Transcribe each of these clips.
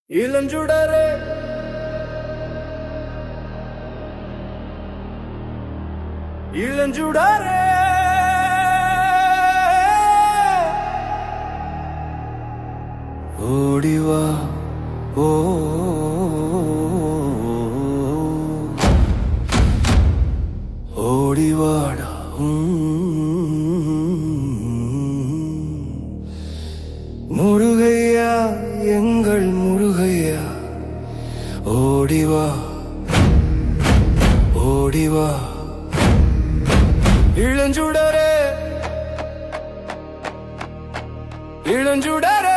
இளஞ்சுடரே இளஞ்சுடரே ஓடிவா ஓ ஓடிவாடா முருகையா எங்கள் முருகையா ஓடிவா ஓடிவா இளஞ்சுடரே இளஞ்சுடரே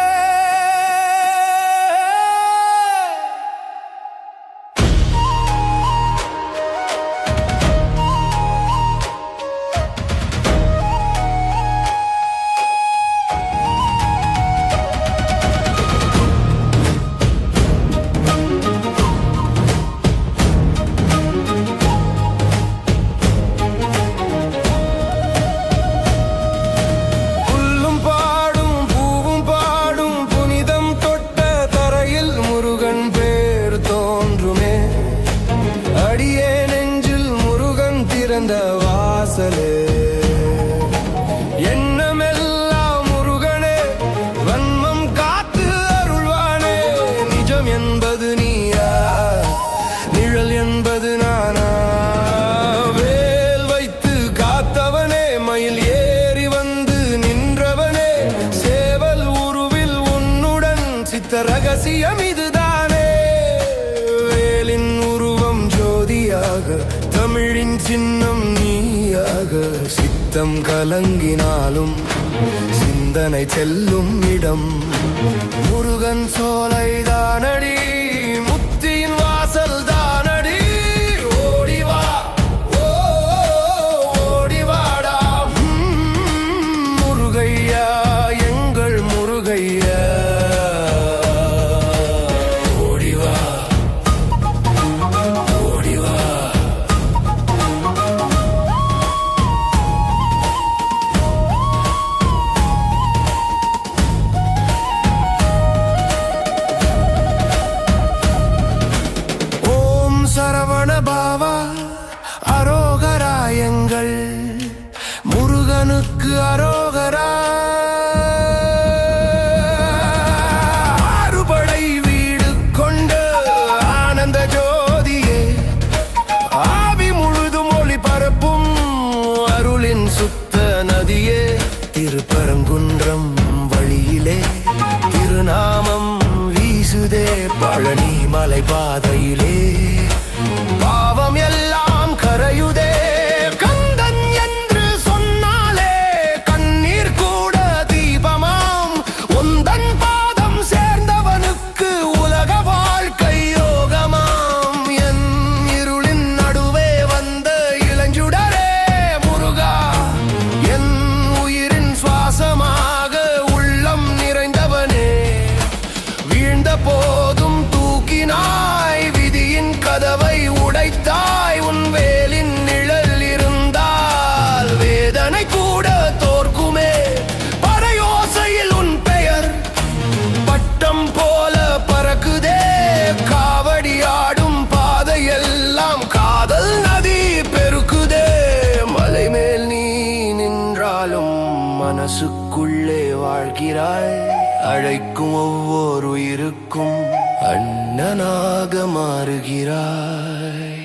வாசலே எண்ணமெல்லாம் முருகனே வன்மம் காத்து அருள்வானே நிஜம் என்பது நீயா நிழல் என்பது நானா வேல் வைத்து காத்தவனே மயில் ஏறி வந்து நின்றவனே சேவல் உருவில் உன்னுடன் சித்த ரகசியம் இதுதானே வேலின் உருவம் ஜோதியாக தமிழின் சின்னம் நீயாக சித்தம் கலங்கினாலும் சிந்தனை செல்லும் இடம் முருகன் சோலை தானடி முத்தியின் வாசல் தானடி ஓடிவா ஓடிவாடா முருகையா எங்கள் முருகையா சரவண பாவா அரோகரா எங்கள் முருகனுக்கு அரோகரா ஆறுபடை வீடு கொண்ட ஆனந்த ஜோதியே ஆவி முழுதும் ஒளி பரப்பும் அருளின் சுத்த நதியே திருப்பரங்குன்றம் வழியிலே திருநாமம் வீசுதே பழனி மலை பாதையிலே பாவம் எல்லாம் கரையுதே கந்தன் என்று சொன்னாலே கண்ணீர் கூட தீபமாம் உந்தன் பாதம் சேர்ந்தவனுக்கு உலக வாழ்க்கை யோகமாம் என் இருளின் நடுவே வந்த இளஞ்சுடரே முருகா என் உயிரின் சுவாசமாக உள்ளம் நிறைந்தவனே வீழ்ந்த போதும் தூக்கினாய் விதியின் கதவை உடைத்தாய் உன் வேலின் நிழல் இருந்தால் வேதனை கூட தோற்குமே பறையோசையில் உன் பெயர் பட்டம் போல பறக்குதே காவடி ஆடும் பாதையெல்லாம் காதல் நதி பெருக்குதே மலை மேல் நீ நின்றாலும் மனசுக்குள்ளே வாழ்கிறாய் அழைக்கும் ஒவ்வொரு உயிருக்கும் அண்ணனாக மாறுகிறாய்.